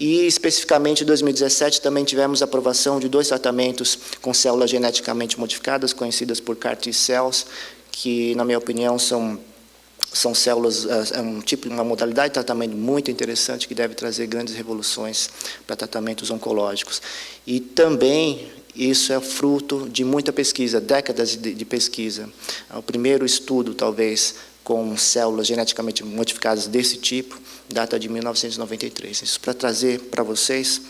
E, especificamente, em 2017, também tivemos a aprovação de 2 tratamentos com células geneticamente modificadas, conhecidas por CAR T-cells, que, na minha opinião, são células, uma modalidade de tratamento muito interessante que deve trazer grandes revoluções para tratamentos oncológicos. E também isso é fruto de muita pesquisa, décadas de pesquisa. O primeiro estudo, talvez, com células geneticamente modificadas desse tipo, data de 1993. Isso para trazer para vocês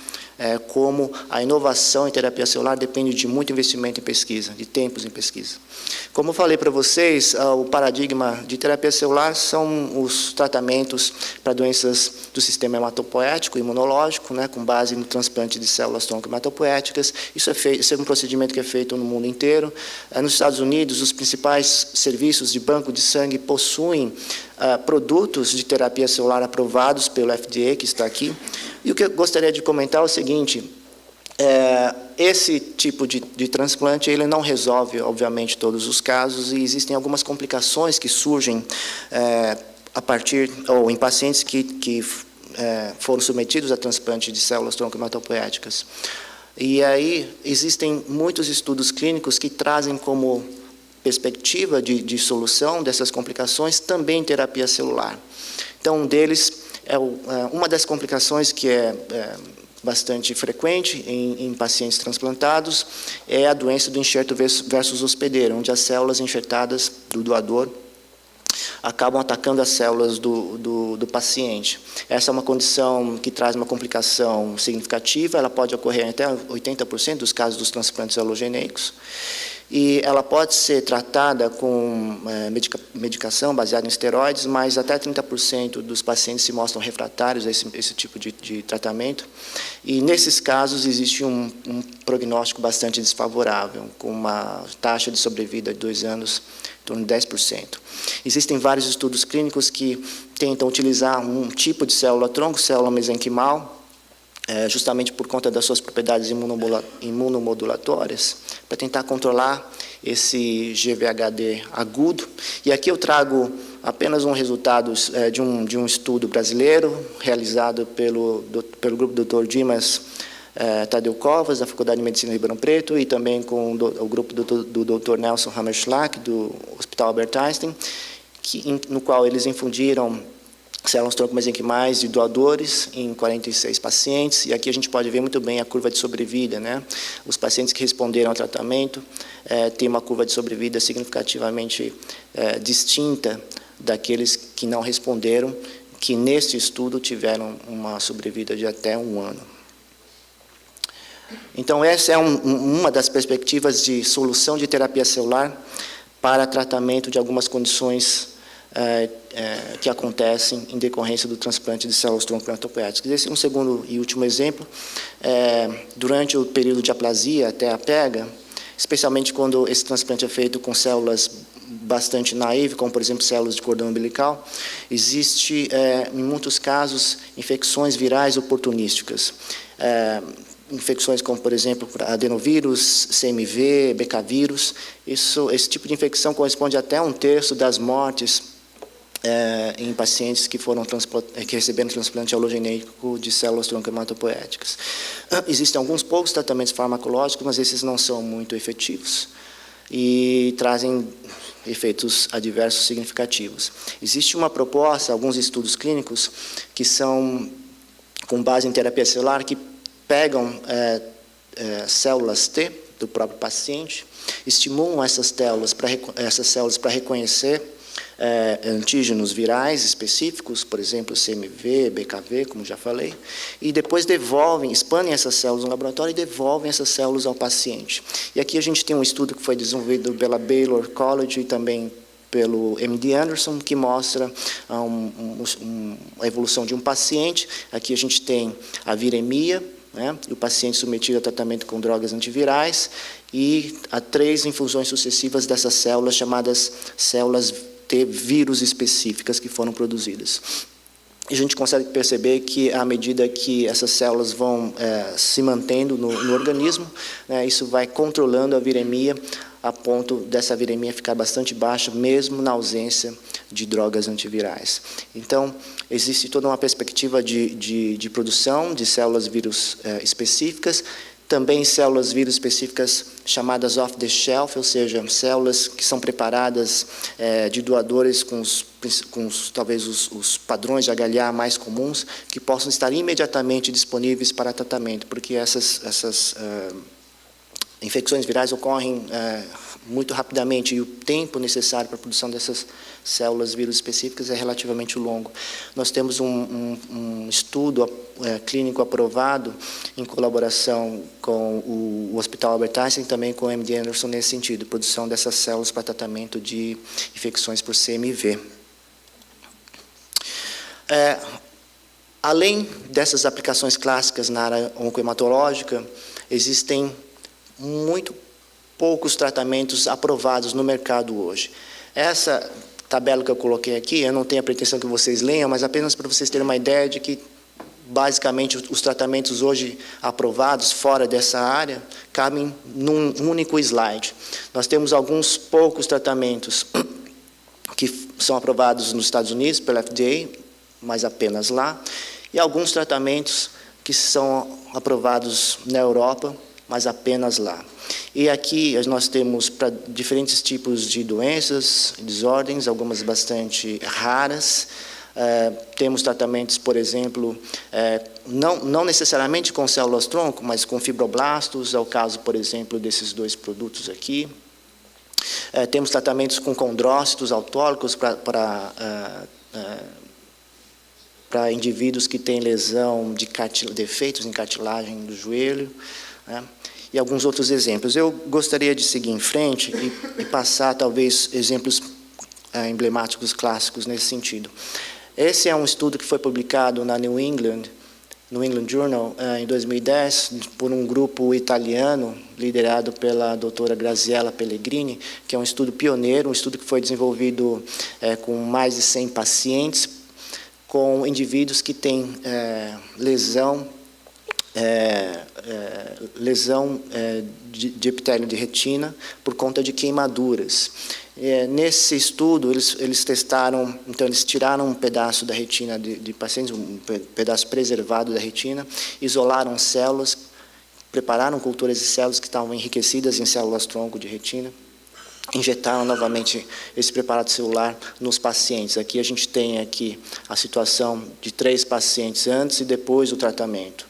como a inovação em terapia celular depende de muito investimento em pesquisa, de tempos em pesquisa. Como eu falei para vocês, o paradigma de terapia celular são os tratamentos para doenças do sistema hematopoético e imunológico, com base no transplante de células tronco hematopoéticas. Isso é um procedimento que é feito no mundo inteiro. Nos Estados Unidos, os principais serviços de banco de sangue possuem produtos de terapia celular aprovados pelo FDA, que está aqui. E o que eu gostaria de comentar é o seguinte: esse tipo de transplante ele não resolve, obviamente, todos os casos, e existem algumas complicações que surgem em pacientes que foram submetidos a transplante de células tronco hematopoéticas. E aí existem muitos estudos clínicos que trazem como perspectiva de solução dessas complicações também terapia celular. Então, um deles uma das complicações que é bastante frequente em pacientes transplantados é a doença do enxerto versus hospedeiro, onde as células enxertadas do doador acabam atacando as células do paciente. Essa é uma condição que traz uma complicação significativa, ela pode ocorrer em até 80% dos casos dos transplantes allogenêicos, e ela pode ser tratada com medicação baseada em esteroides, mas até 30% dos pacientes se mostram refratários a esse tipo de tratamento. E, nesses casos, existe um prognóstico bastante desfavorável, com uma taxa de sobrevida de 2 anos, em torno de 10%. Existem vários estudos clínicos que tentam utilizar um tipo de célula-tronco, célula mesenquimal, justamente por conta das suas propriedades imunomodulatórias, para tentar controlar esse GVHD agudo. E aqui eu trago apenas um resultado de um estudo brasileiro, realizado pelo grupo do Dr. Dimas Tadeu Covas, da Faculdade de Medicina de Ribeirão Preto, e também com o grupo do Dr. Nelson Hammerschlag, do Hospital Albert Einstein, no qual eles infundiram células tronco mesenquimais de doadores em 46 pacientes, e aqui a gente pode ver muito bem a curva de sobrevida, Os pacientes que responderam ao tratamento têm uma curva de sobrevida significativamente distinta daqueles que não responderam, que neste estudo tiveram uma sobrevida de até 1 ano. Então, essa é uma das perspectivas de solução de terapia celular para tratamento de algumas condições que acontecem em decorrência do transplante de células tronco hematopoéticas. Esse é um segundo e último exemplo. Durante o período de aplasia até a pega, especialmente quando esse transplante é feito com células bastante naive, como, por exemplo, células de cordão umbilical, existe, em muitos casos, infecções virais oportunísticas. Infecções como, por exemplo, adenovírus, CMV, BK vírus. Esse tipo de infecção corresponde até a 1/3 das mortes em pacientes que receberam transplante allogeneico de células tronco hematopoéticas. Existem alguns poucos tratamentos farmacológicos, mas esses não são muito efetivos e trazem efeitos adversos significativos. Existe uma proposta, alguns estudos clínicos, que são com base em terapia celular, que pegam células T do próprio paciente, estimulam essas células para reconhecer antígenos virais específicos, por exemplo, CMV, BKV, como já falei, e depois expandem essas células no laboratório e devolvem essas células ao paciente. E aqui a gente tem um estudo que foi desenvolvido pela Baylor College e também pelo MD Anderson, que mostra a evolução de um paciente. Aqui a gente tem a viremia, o paciente submetido a tratamento com drogas antivirais, e a 3 infusões sucessivas dessas células, chamadas células T vírus específicas, que foram produzidas. E a gente consegue perceber que, à medida que essas células vão se mantendo no organismo, isso vai controlando a viremia a ponto dessa viremia ficar bastante baixa, mesmo na ausência de drogas antivirais. Então, existe toda uma perspectiva de produção de células vírus específicas, também células vírus específicas chamadas off-the-shelf, ou seja, células que são preparadas de doadores com talvez os padrões de HLA mais comuns, que possam estar imediatamente disponíveis para tratamento, porque essas infecções virais ocorrem muito rapidamente e o tempo necessário para a produção dessas células vírus específicas é relativamente longo. Nós temos um estudo clínico aprovado em colaboração com o Hospital Albert Einstein e também com o MD Anderson nesse sentido, produção dessas células para tratamento de infecções por CMV. Além dessas aplicações clássicas na área oncohematológica, existem muito poucos tratamentos aprovados no mercado hoje. Essa tabela que eu coloquei aqui, eu não tenho a pretensão que vocês leiam, mas apenas para vocês terem uma ideia de que, basicamente, os tratamentos hoje aprovados fora dessa área cabem num único slide. Nós temos alguns poucos tratamentos que são aprovados nos Estados Unidos pela FDA, mas apenas lá, e alguns tratamentos que são aprovados na Europa, mas apenas lá. E aqui nós temos para diferentes tipos de doenças, desordens, algumas bastante raras. Temos tratamentos, por exemplo, não necessariamente com células-tronco, mas com fibroblastos, é o caso, por exemplo, desses dois produtos aqui. Temos tratamentos com condrócitos autólicos para indivíduos que têm lesão de defeitos em cartilagem do joelho, né? E alguns outros exemplos. Eu gostaria de seguir em frente e passar, talvez, exemplos emblemáticos clássicos nesse sentido. Esse é um estudo que foi publicado na New England Journal, em 2010, por um grupo italiano, liderado pela doutora Graziella Pellegrini, que é um estudo pioneiro, um estudo que foi desenvolvido com mais de 100 pacientes, com indivíduos que têm lesão de epitélio de retina por conta de queimaduras. Nesse estudo, eles testaram, então eles tiraram um pedaço da retina de pacientes, um pedaço preservado da retina, isolaram células, prepararam culturas de células que estavam enriquecidas em células-tronco de retina, injetaram novamente esse preparado celular nos pacientes. Aqui a gente tem a situação de 3 pacientes antes e depois do tratamento.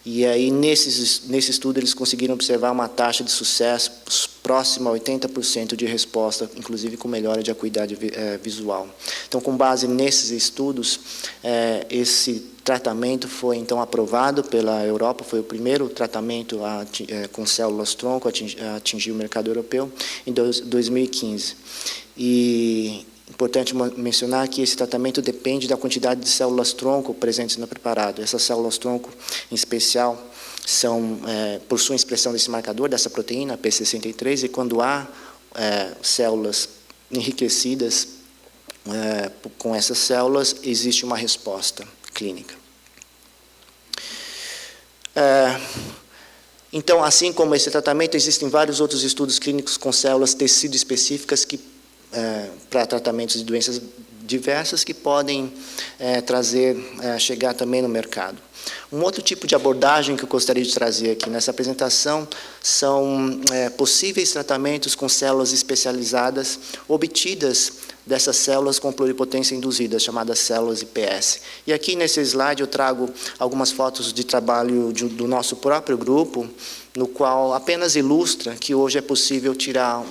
E aí, nesse estudo, eles conseguiram observar uma taxa de sucesso próxima a 80% de resposta, inclusive com melhora de acuidade visual. Então, com base nesses estudos, esse tratamento foi, então, aprovado pela Europa, foi o primeiro tratamento com células-tronco a atingir o mercado europeu, em 2015. E importante mencionar que esse tratamento depende da quantidade de células-tronco presentes no preparado. Essas células-tronco, em especial, possuem expressão desse marcador, dessa proteína, P63, e quando há células enriquecidas com essas células, existe uma resposta clínica. Então, assim como esse tratamento, existem vários outros estudos clínicos com células tecido específicas para tratamentos de doenças diversas que podem chegar também no mercado. Um outro tipo de abordagem que eu gostaria de trazer aqui nessa apresentação são possíveis tratamentos com células especializadas obtidas dessas células com pluripotência induzida, chamadas células iPS. E aqui nesse slide eu trago algumas fotos de trabalho do nosso próprio grupo, no qual apenas ilustra que hoje é possível tirar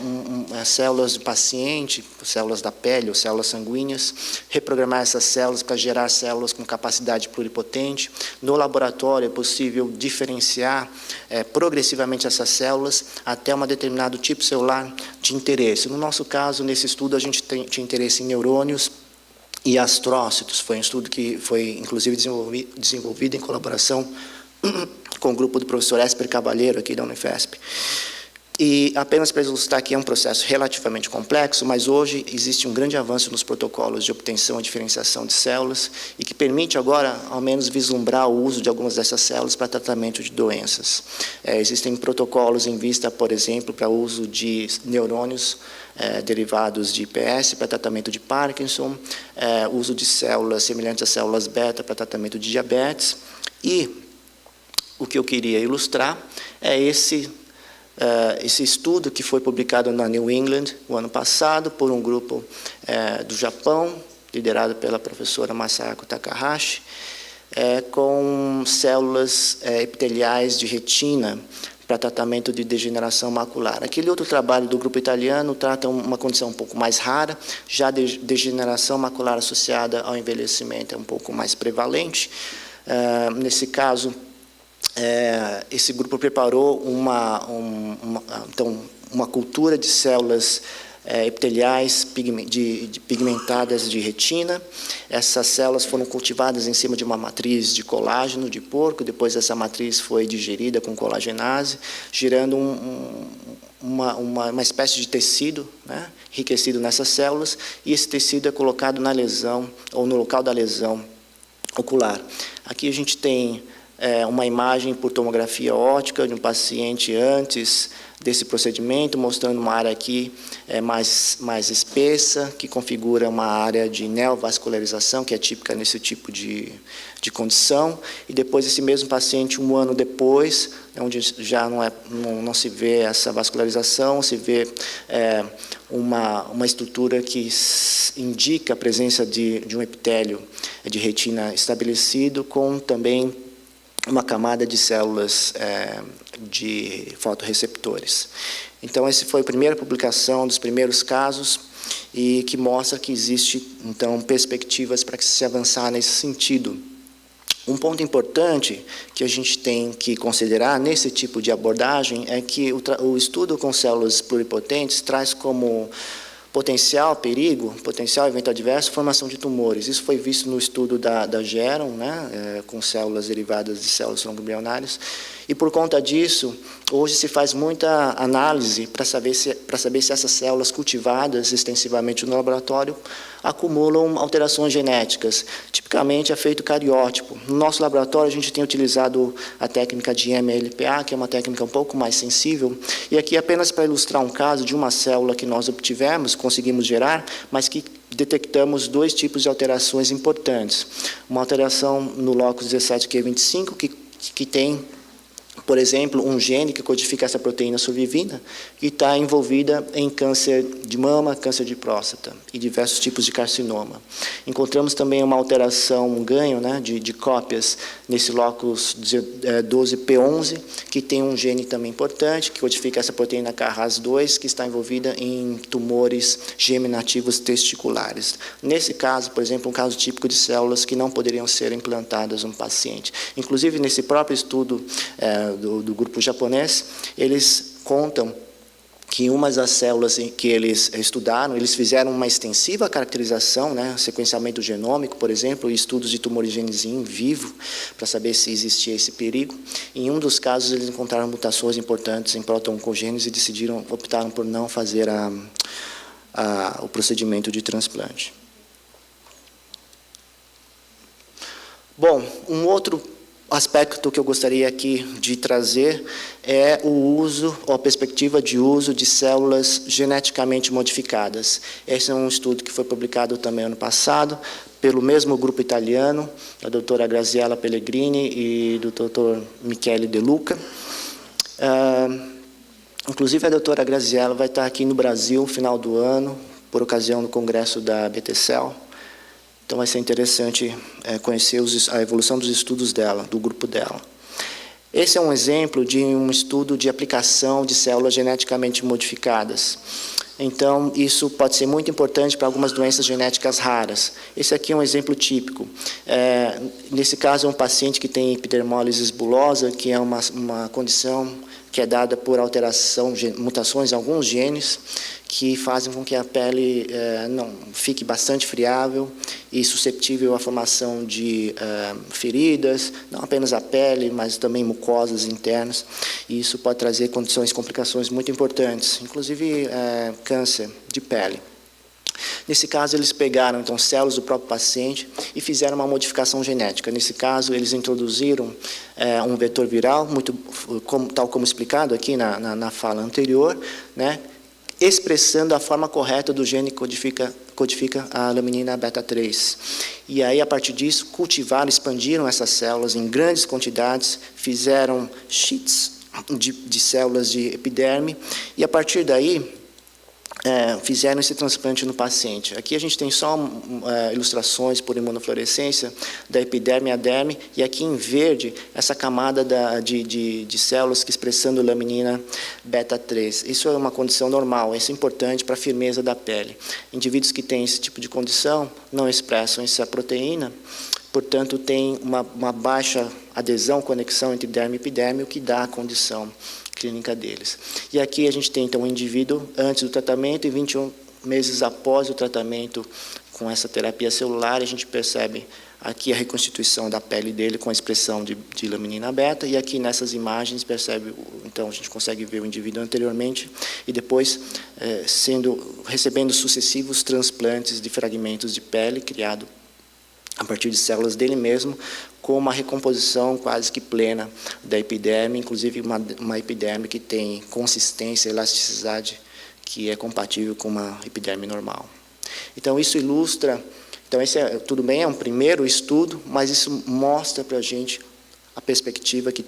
células do paciente, células da pele ou células sanguíneas, reprogramar essas células para gerar células com capacidade pluripotente. No laboratório é possível diferenciar progressivamente essas células até um determinado tipo celular de interesse. No nosso caso, nesse estudo, a gente tinha interesse em neurônios e astrócitos. Foi um estudo que foi, inclusive, desenvolvido em colaboração com o grupo do professor Esper Cavalheiro, aqui da Unifesp. E apenas para ilustrar que é um processo relativamente complexo, mas hoje existe um grande avanço nos protocolos de obtenção e diferenciação de células e que permite agora, ao menos, vislumbrar o uso de algumas dessas células para tratamento de doenças. Existem protocolos em vista, por exemplo, para o uso de neurônios derivados de IPS para tratamento de Parkinson, uso de células semelhantes a células beta para tratamento de diabetes. E o que eu queria ilustrar é esse estudo que foi publicado na New England o ano passado por um grupo do Japão, liderado pela professora Masako Takahashi, com células epiteliais de retina para tratamento de degeneração macular. Aquele outro trabalho do grupo italiano trata uma condição um pouco mais rara, já degeneração macular associada ao envelhecimento é um pouco mais prevalente. Nesse caso, esse grupo preparou uma cultura de células epiteliais pigmentadas de retina. Essas células foram cultivadas em cima de uma matriz de colágeno de porco, depois essa matriz foi digerida com colagenase, gerando uma espécie de tecido, né, enriquecido nessas células, e esse tecido é colocado na lesão, ou no local da lesão ocular. Aqui a gente tem uma imagem por tomografia óptica de um paciente antes desse procedimento, mostrando uma área aqui mais espessa, que configura uma área de neovascularização, que é típica nesse tipo de condição, e depois esse mesmo paciente, um ano depois, onde já não se vê essa vascularização, se vê uma estrutura que indica a presença de um epitélio de retina estabelecido, com também uma camada de células de fotorreceptores. Então, essa foi a primeira publicação dos primeiros casos e que mostra que existe, então, perspectivas para que se avançar nesse sentido. Um ponto importante que a gente tem que considerar nesse tipo de abordagem é que o estudo com células pluripotentes traz como potencial perigo, potencial evento adverso, formação de tumores. Isso foi visto no estudo da Geron, né, com células derivadas de células tronco-embrionárias. E por conta disso, hoje se faz muita análise para saber se essas células cultivadas extensivamente no laboratório acumulam alterações genéticas. Tipicamente é feito cariótipo. No nosso laboratório a gente tem utilizado a técnica de MLPA, que é uma técnica um pouco mais sensível. E aqui apenas para ilustrar um caso de uma célula que nós obtivemos, conseguimos gerar, mas que detectamos dois tipos de alterações importantes. Uma alteração no locus 17q25, que tem, por exemplo, um gene que codifica essa proteína survivina e está envolvida em câncer de mama, câncer de próstata e diversos tipos de carcinoma. Encontramos também uma alteração, um ganho, né, de cópias nesse locus 12p11, que tem um gene também importante, que codifica essa proteína Carras2, que está envolvida em tumores germinativos testiculares. Nesse caso, por exemplo, um caso típico de células que não poderiam ser implantadas no paciente. Inclusive, nesse próprio estudo do grupo japonês, eles contam que umas das células que eles estudaram, eles fizeram uma extensiva caracterização, né, sequenciamento genômico, por exemplo, e estudos de tumorigênese in vivo, para saber se existia esse perigo. Em um dos casos, eles encontraram mutações importantes em proto-oncogênese e optaram por não fazer o procedimento de transplante. Bom, um outro aspecto que eu gostaria aqui de trazer é o uso, ou a perspectiva de uso de células geneticamente modificadas. Esse é um estudo que foi publicado também ano passado, pelo mesmo grupo italiano, a doutora Graziella Pellegrini e do doutor Michele De Luca. Inclusive, a doutora Graziella vai estar aqui no Brasil no final do ano, por ocasião do congresso da BTCell. Então, vai ser interessante conhecer a evolução dos estudos dela, do grupo dela. Esse é um exemplo de um estudo de aplicação de células geneticamente modificadas. Então, isso pode ser muito importante para algumas doenças genéticas raras. Esse aqui é um exemplo típico. Nesse caso, é um paciente que tem epidermólise bulosa, que é uma condição que é dada por alteração, mutações em alguns genes, que fazem com que a pele não fique bastante friável e suscetível à formação de feridas, não apenas a pele, mas também mucosas internas. E isso pode trazer condições, complicações muito importantes, inclusive câncer de pele. Nesse caso, eles pegaram, então, células do próprio paciente e fizeram uma modificação genética. Nesse caso, eles introduziram um vetor viral, tal como explicado aqui na fala anterior, né, expressando a forma correta do gene que codifica a laminina beta-3. E aí, a partir disso, cultivaram, expandiram essas células em grandes quantidades, fizeram sheets de células de epiderme, e a partir daí, fizeram esse transplante no paciente. Aqui a gente tem só ilustrações por imunofluorescência da epiderme e a derme, e aqui em verde, essa camada de células que expressando laminina beta-3. Isso é uma condição normal, isso é importante para a firmeza da pele. Indivíduos que têm esse tipo de condição não expressam essa proteína, portanto, tem uma baixa adesão, conexão entre derme e epiderme, o que dá a condição clínica deles. E aqui a gente tem, então, um indivíduo antes do tratamento e 21 meses após o tratamento com essa terapia celular, a gente percebe aqui a reconstituição da pele dele com a expressão de laminina beta, e aqui nessas imagens percebe, então, a gente consegue ver o indivíduo anteriormente e depois recebendo sucessivos transplantes de fragmentos de pele criado a partir de células dele mesmo, com uma recomposição quase que plena da epiderme, inclusive uma epiderme que tem consistência e elasticidade que é compatível com uma epiderme normal. Então, isso ilustra, então, tudo bem, é um primeiro estudo, mas isso mostra para a gente a perspectiva que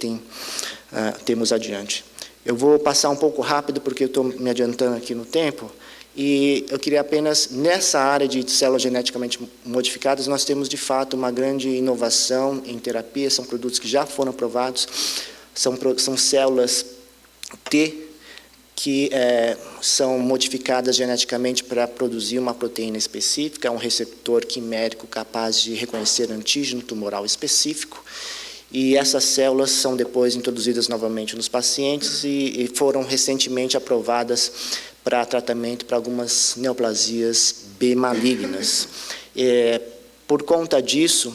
temos adiante. Eu vou passar um pouco rápido, porque eu estou me adiantando aqui no tempo, e eu queria apenas, nessa área de células geneticamente modificadas, nós temos, de fato, uma grande inovação em terapia, são produtos que já foram aprovados, são células T que são modificadas geneticamente para produzir uma proteína específica, um receptor quimérico capaz de reconhecer antígeno tumoral específico, e essas células são depois introduzidas novamente nos pacientes e foram recentemente aprovadas para tratamento para algumas neoplasias B malignas. Por conta disso,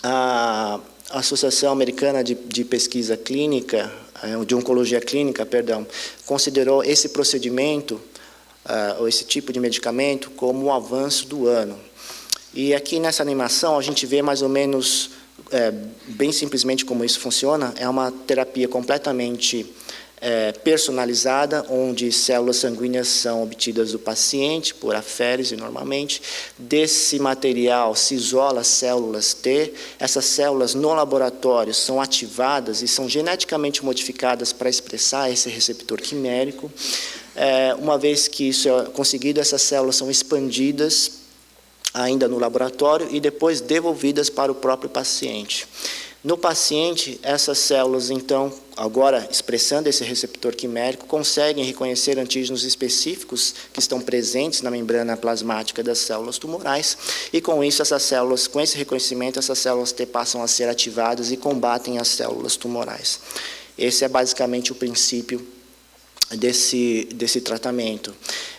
a Associação Americana de Pesquisa Clínica, de Oncologia Clínica, considerou esse procedimento, ou esse tipo de medicamento, como o avanço do ano. E aqui nessa animação a gente vê mais ou menos, bem simplesmente como isso funciona, é uma terapia completamente personalizada, onde células sanguíneas são obtidas do paciente por aférese normalmente. Desse material se isola células T. Essas células no laboratório são ativadas e são geneticamente modificadas para expressar esse receptor quimérico. Uma vez que isso é conseguido, essas células são expandidas ainda no laboratório e depois devolvidas para o próprio paciente. No paciente, essas células, então, agora expressando esse receptor quimérico, conseguem reconhecer antígenos específicos que estão presentes na membrana plasmática das células tumorais, e com isso, essas células, com esse reconhecimento, essas células T passam a ser ativadas e combatem as células tumorais. Esse é basicamente o princípio desse tratamento.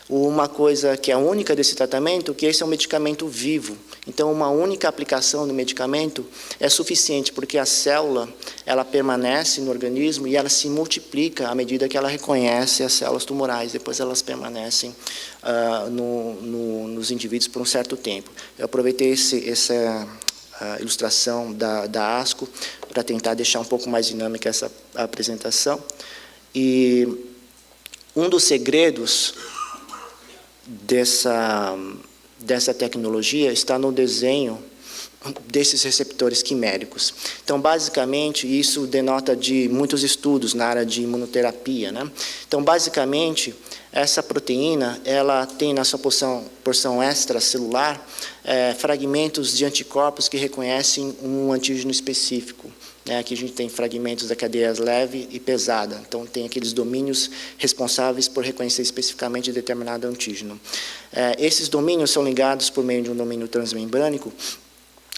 Uma coisa que é única desse tratamento, que esse é um medicamento vivo. Então, uma única aplicação do medicamento é suficiente, porque a célula, ela permanece no organismo e ela se multiplica à medida que ela reconhece as células tumorais. Depois elas permanecem nos indivíduos por um certo tempo. Eu aproveitei essa ilustração da ASCO para tentar deixar um pouco mais dinâmica essa apresentação. E um dos segredos dessa tecnologia está no desenho desses receptores quiméricos. Então, basicamente, isso denota de muitos estudos na área de imunoterapia, né? Então, basicamente, essa proteína, ela tem na sua porção extracelular fragmentos de anticorpos que reconhecem um antígeno específico. Aqui a gente tem fragmentos da cadeia leve e pesada, então tem aqueles domínios responsáveis por reconhecer especificamente determinado antígeno. Esses domínios são ligados por meio de um domínio transmembrânico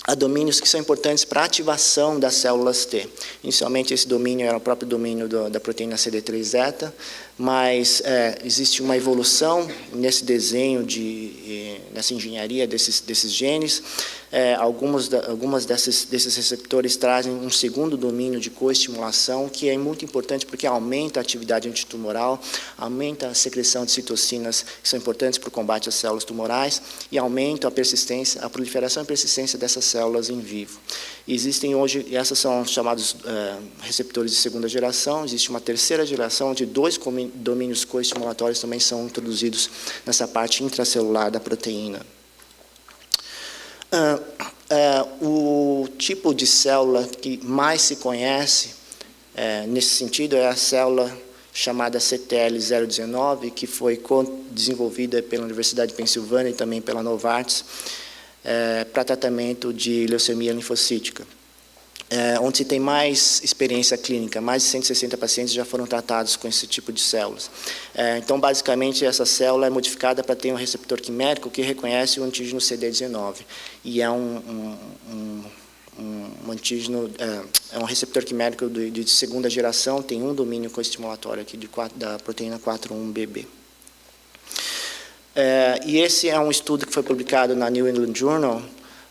há domínios que são importantes para a ativação das células T. Inicialmente, esse domínio era o próprio domínio da proteína CD3-zeta, mas existe uma evolução nesse desenho, nessa engenharia desses genes. Algumas desses receptores trazem um segundo domínio de coestimulação, que é muito importante porque aumenta a atividade antitumoral, aumenta a secreção de citocinas, que são importantes para o combate às células tumorais, e aumenta a persistência, a proliferação e persistência dessas células em vivo. Existem hoje, essas são chamados receptores de segunda geração, existe uma terceira geração, onde 2 domínios coestimulatórios também são introduzidos nessa parte intracelular da proteína. O tipo de célula que mais se conhece nesse sentido é a célula chamada CTL019, que foi desenvolvida pela Universidade de Pensilvânia e também pela Novartis, para tratamento de leucemia linfocítica, onde se tem mais experiência clínica. Mais de 160 pacientes já foram tratados com esse tipo de células. Então, basicamente, essa célula é modificada para ter um receptor quimérico que reconhece o antígeno CD19, e é um antígeno, é um receptor quimérico de segunda geração, tem um domínio coestimulatório aqui da proteína 4,1-BB. E esse é um estudo que foi publicado na New England Journal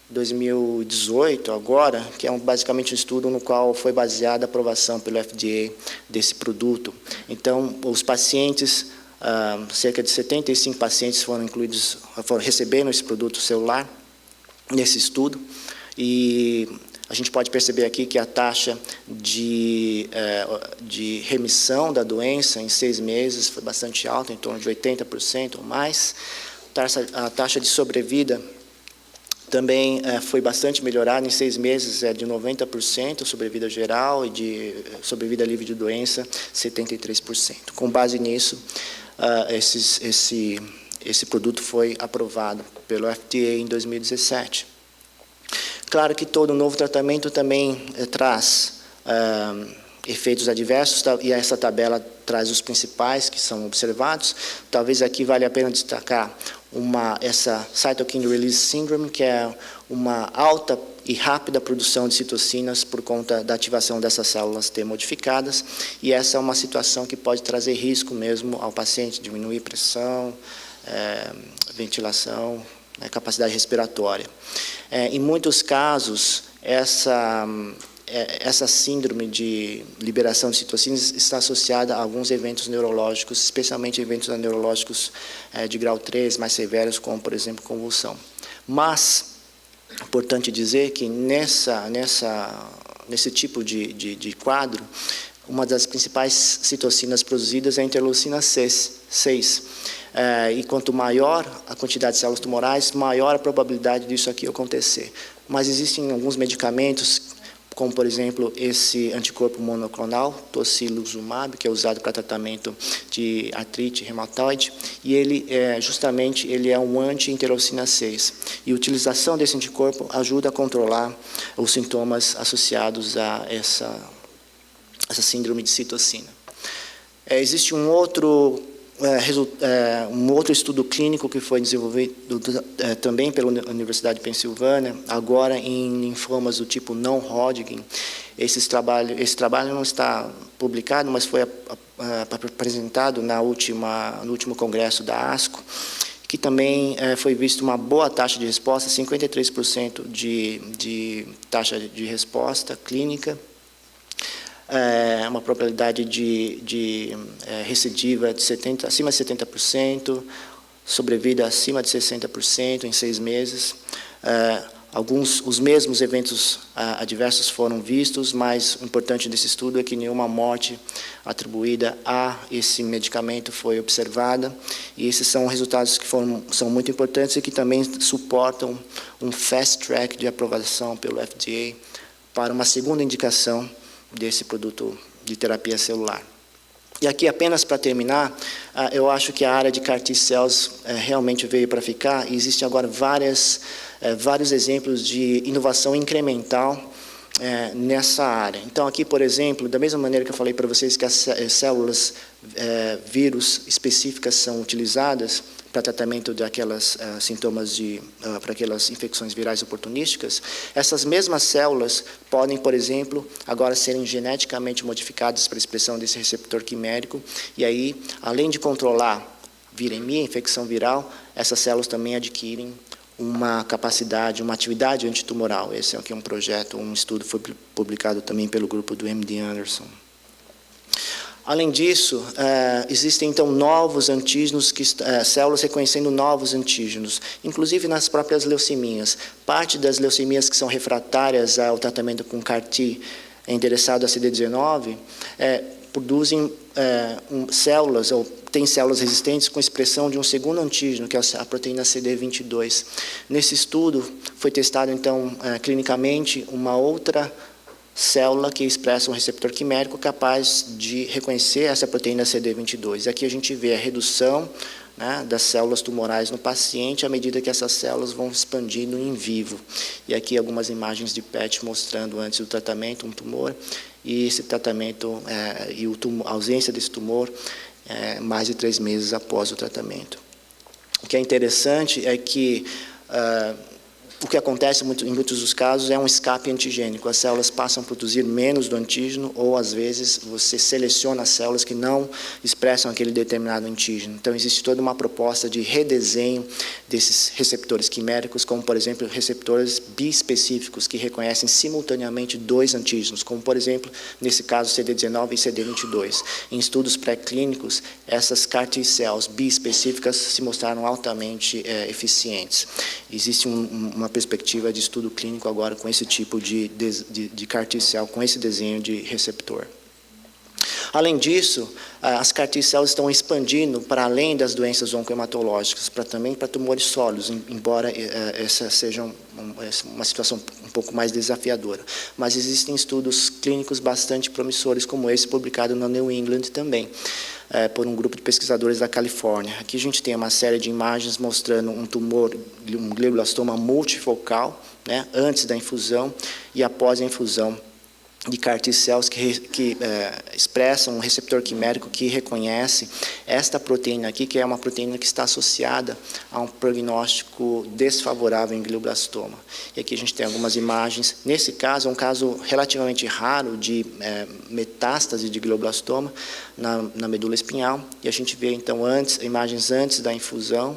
2018, agora, que é basicamente um estudo no qual foi baseada a aprovação pelo FDA desse produto. Então, os pacientes, cerca de 75 pacientes receberam esse produto celular nesse estudo, e a gente pode perceber aqui que a taxa de remissão da doença em 6 meses foi bastante alta, em torno de 80% ou mais. A taxa de sobrevida também foi bastante melhorada, em 6 meses de 90% sobrevida geral, e de sobrevida livre de doença 73%. Com base nisso, esse produto foi aprovado pelo FDA em 2017. Claro que todo novo tratamento também traz efeitos adversos, e essa tabela traz os principais que são observados. Talvez aqui vale a pena destacar essa Cytokine Release Syndrome, que é uma alta e rápida produção de citocinas por conta da ativação dessas células T modificadas, e essa é uma situação que pode trazer risco mesmo ao paciente, diminuir pressão, ventilação, capacidade respiratória. Em muitos casos, essa síndrome de liberação de citocinas está associada a alguns eventos neurológicos, especialmente eventos neurológicos de grau 3, mais severos, como, por exemplo, convulsão. Mas, é importante dizer que nesse tipo de quadro, uma das principais citocinas produzidas é a interleucina 6. E quanto maior a quantidade de células tumorais, maior a probabilidade disso aqui acontecer. Mas existem alguns medicamentos, como, por exemplo, esse anticorpo monoclonal, tocilizumab, que é usado para tratamento de artrite reumatoide, e ele justamente é um anti-interleucina 6. E a utilização desse anticorpo ajuda a controlar os sintomas associados a essa síndrome de citocina. Existe um outro estudo clínico que foi desenvolvido também pela Universidade de Pensilvânia, agora em linfomas do tipo não Hodgkin. Esse trabalho não está publicado, mas foi apresentado no último congresso da ASCO, que também foi visto uma boa taxa de resposta, 53% de taxa de resposta clínica, uma probabilidade de recidiva acima de 70%, sobrevida acima de 60% em 6 meses. Os mesmos eventos adversos foram vistos, mas o importante desse estudo é que nenhuma morte atribuída a esse medicamento foi observada, e esses são resultados que são muito importantes e que também suportam um fast track de aprovação pelo FDA para uma segunda indicação desse produto de terapia celular. E aqui, apenas para terminar, eu acho que a área de CAR T-cells realmente veio para ficar, e existem agora vários exemplos de inovação incremental nessa área. Então, aqui, por exemplo, da mesma maneira que eu falei para vocês que as células vírus específicas são utilizadas para tratamento daquelas sintomas para aquelas infecções virais oportunísticas, essas mesmas células podem, por exemplo, agora serem geneticamente modificadas para a expressão desse receptor quimérico, e aí, além de controlar viremia, infecção viral, essas células também adquirem uma capacidade, uma atividade antitumoral. Esse aqui é um projeto, um estudo foi publicado também pelo grupo do MD Anderson. Além disso, existem então novos antígenos, células reconhecendo novos antígenos, inclusive nas próprias leucemias. Parte das leucemias que são refratárias ao tratamento com CAR-T endereçado a CD19, produzem células, ou tem células resistentes com expressão de um segundo antígeno, que é a proteína CD22. Nesse estudo, foi testado, então, clinicamente, uma outra célula que expressa um receptor quimérico capaz de reconhecer essa proteína CD22. Aqui a gente vê a redução, né, das células tumorais no paciente à medida que essas células vão expandindo em vivo. E aqui algumas imagens de PET mostrando antes do tratamento um tumor, e esse tratamento e a ausência desse tumor mais de 3 meses após o tratamento. O que é interessante é que o que acontece em muitos dos casos é um escape antigênico. As células passam a produzir menos do antígeno, ou às vezes você seleciona as células que não expressam aquele determinado antígeno. Então existe toda uma proposta de redesenho desses receptores quiméricos, como por exemplo receptores biespecíficos que reconhecem simultaneamente 2 antígenos, como por exemplo nesse caso CD19 e CD22. Em estudos pré-clínicos, essas CAR-T cells biespecíficas se mostraram altamente eficientes. Existe uma perspectiva de estudo clínico agora com esse tipo de CAR-T cell, com esse desenho de receptor. Além disso, as CAR-T cells estão expandindo para além das doenças oncohematológicas, também para tumores sólidos, embora essa seja uma situação um pouco mais desafiadora. Mas existem estudos clínicos bastante promissores, como esse publicado na New England também, por um grupo de pesquisadores da Califórnia. Aqui a gente tem uma série de imagens mostrando um tumor, um glioblastoma multifocal, né, antes da infusão e após a infusão de CAR-T cells que expressam um receptor quimérico que reconhece esta proteína aqui, que é uma proteína que está associada a um prognóstico desfavorável em glioblastoma. E aqui a gente tem algumas imagens. Nesse caso, é um caso relativamente raro de metástase de glioblastoma na medula espinhal. E a gente vê, então, imagens antes da infusão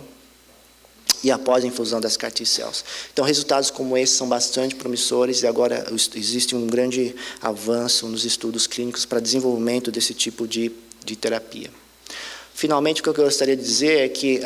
e após a infusão das CAR-T cells. Então, resultados como esses são bastante promissores, e agora existe um grande avanço nos estudos clínicos para desenvolvimento desse tipo de terapia. Finalmente, o que eu gostaria de dizer é que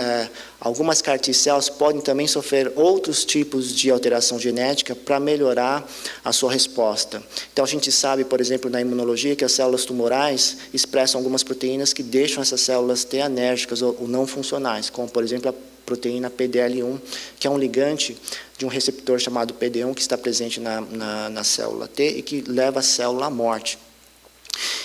algumas CAR-T cells podem também sofrer outros tipos de alteração genética para melhorar a sua resposta. Então, a gente sabe, por exemplo, na imunologia, que as células tumorais expressam algumas proteínas que deixam essas células T anérgicas ou não funcionais, como, por exemplo, a proteína PDL1, que é um ligante de um receptor chamado PD1, que está presente na célula T e que leva a célula à morte.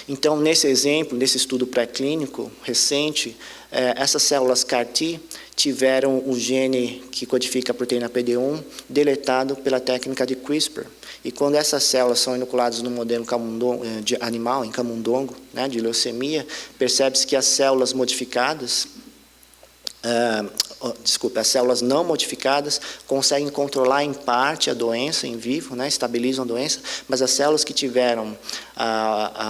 Então, nesse exemplo, nesse estudo pré-clínico recente, essas células CAR-T tiveram o gene que codifica a proteína PD1 deletado pela técnica de CRISPR. E quando essas células são inoculadas no modelo de animal, em camundongo, né, de leucemia, percebe-se que as células modificadas, as células não modificadas conseguem controlar em parte a doença em vivo, né, estabilizam a doença, mas as células que tiveram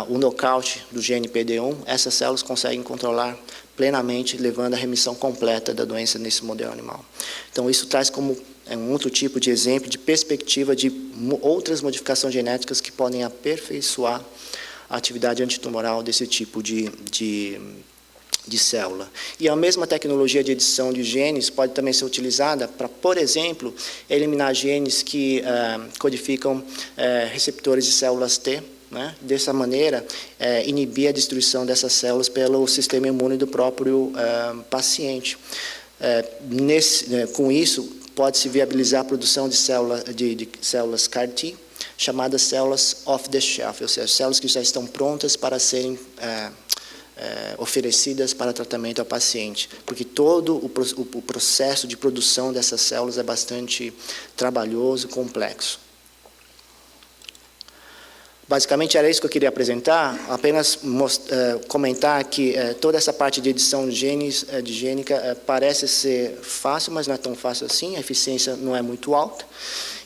o nocaute do gene PD1, essas células conseguem controlar plenamente, levando à remissão completa da doença nesse modelo animal. Então, isso traz como um outro tipo de exemplo, de perspectiva de outras modificações genéticas que podem aperfeiçoar a atividade antitumoral desse tipo de célula. E a mesma tecnologia de edição de genes pode também ser utilizada para, por exemplo, eliminar genes que codificam receptores de células T, né? Dessa maneira, inibir a destruição dessas células pelo sistema imune do próprio paciente. Com isso, pode-se viabilizar a produção de células CAR-T, chamadas células off-the-shelf, ou seja, células que já estão prontas para serem oferecidas para tratamento ao paciente, porque todo o processo de produção dessas células é bastante trabalhoso e complexo. Basicamente, era isso que eu queria apresentar, apenas comentar que toda essa parte de edição de gênica parece ser fácil, mas não é tão fácil assim, a eficiência não é muito alta.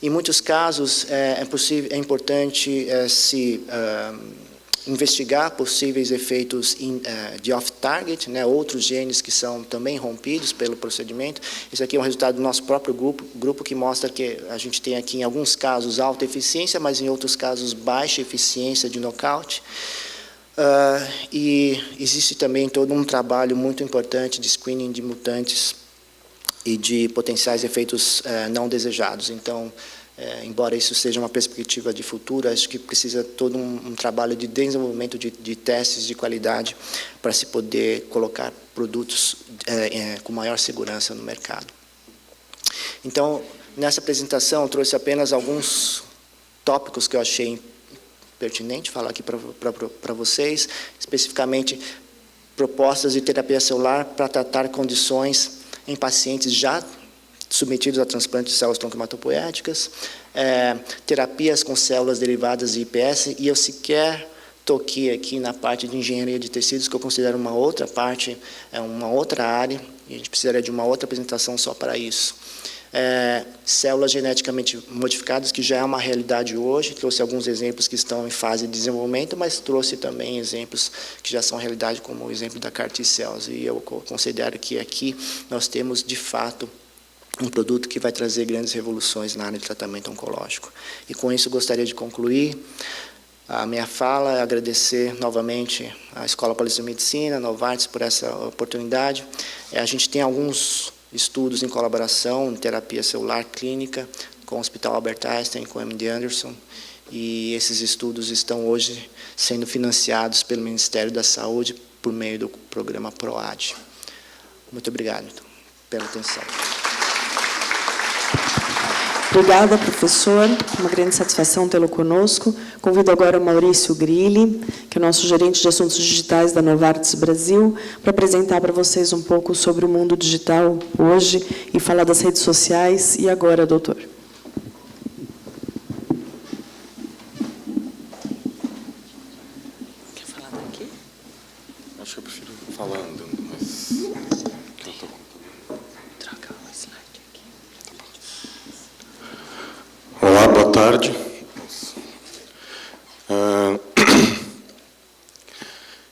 Em muitos casos, é importante se investigar possíveis efeitos de off-target, né, outros genes que são também rompidos pelo procedimento. Isso aqui é um resultado do nosso próprio grupo que mostra que a gente tem aqui, em alguns casos, alta eficiência, mas em outros casos, baixa eficiência de nocaute. E existe também todo um trabalho muito importante de screening de mutantes e de potenciais efeitos não desejados. Então, embora isso seja uma perspectiva de futuro, acho que precisa todo um trabalho de desenvolvimento de testes de qualidade para se poder colocar produtos com maior segurança no mercado. Então, nessa apresentação, eu trouxe apenas alguns tópicos que eu achei pertinente falar aqui para vocês, especificamente propostas de terapia celular para tratar condições em pacientes já submetidos a transplante de células tronco-hematopoéticas, terapias com células derivadas de IPS, e eu sequer toquei aqui na parte de engenharia de tecidos, que eu considero uma outra parte, uma outra área, e a gente precisaria de uma outra apresentação só para isso. Células geneticamente modificadas, que já é uma realidade hoje, trouxe alguns exemplos que estão em fase de desenvolvimento, mas trouxe também exemplos que já são realidade, como o exemplo da CAR T-cells, e eu considero que aqui nós temos, de fato, um produto que vai trazer grandes revoluções na área de tratamento oncológico. E com isso gostaria de concluir a minha fala, agradecer novamente à Escola Paulista de Medicina, a Novartis, por essa oportunidade. A gente tem alguns estudos em colaboração em terapia celular clínica com o Hospital Albert Einstein, com o MD Anderson, e esses estudos estão hoje sendo financiados pelo Ministério da Saúde por meio do programa PROAD. Muito obrigado pela atenção. Obrigada, professor. Uma grande satisfação tê-lo conosco. Convido agora o Maurício Grilli, que é o nosso gerente de assuntos digitais da Novartis Brasil, para apresentar para vocês um pouco sobre o mundo digital hoje e falar das redes sociais. E agora, doutor? Quer falar daqui? Acho que eu prefiro falando, mas... que eu tô com... Troca o slide aqui. Olá, boa tarde.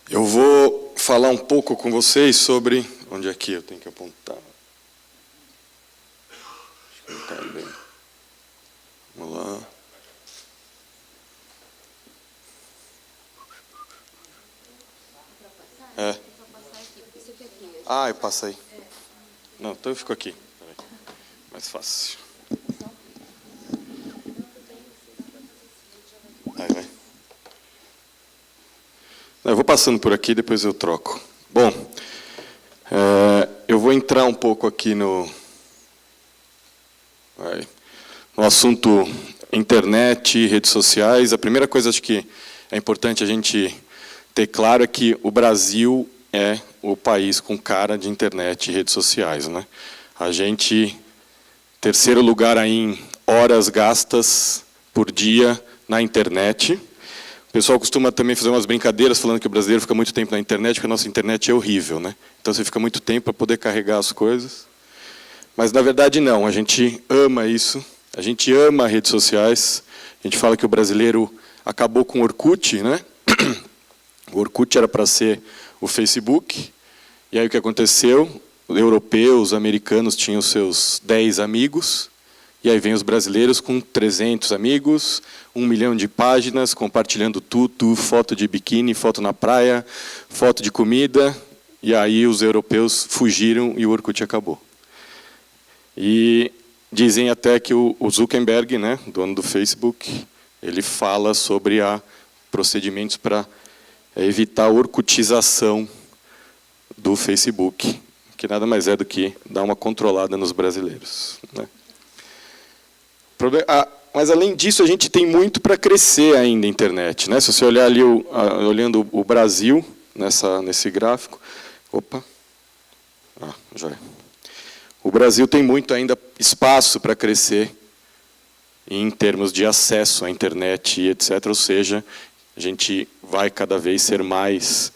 Eu vou falar um pouco com vocês sobre... Onde é que eu tenho que apontar? Acho que não está bem. Vamos lá. Eu passei. Não, então eu fico aqui. Mais fácil. Vai. Eu vou passando por aqui, depois eu troco. Bom, eu vou entrar um pouco aqui no assunto internet, redes sociais. A primeira coisa acho que é importante a gente ter claro é que o Brasil é o país com cara de internet e redes sociais, né? A gente, terceiro lugar aí em horas gastas por dia na internet. O pessoal costuma também fazer umas brincadeiras falando que o brasileiro fica muito tempo na internet, porque a nossa internet é horrível, né? Então você fica muito tempo para poder carregar as coisas. Mas na verdade não, a gente ama isso, a gente ama redes sociais. A gente fala que o brasileiro acabou com o Orkut, né? O Orkut era para ser o Facebook, e aí o que aconteceu? Europeus, americanos tinham seus 10 amigos, e aí vem os brasileiros com 300 amigos, 1 milhão de páginas, compartilhando tudo, foto de biquíni, foto na praia, foto de comida, e aí os europeus fugiram e o Orkut acabou. E dizem até que o Zuckerberg, né, dono do Facebook, ele fala sobre procedimentos para evitar a orkutização do Facebook, que nada mais é do que dar uma controlada nos brasileiros, né? Mas, além disso, a gente tem muito para crescer ainda a internet, né? Se você olhar ali, olhando o Brasil, nesse gráfico... Opa! Joia. O Brasil tem muito ainda espaço para crescer em termos de acesso à internet e etc. Ou seja, a gente vai cada vez ser mais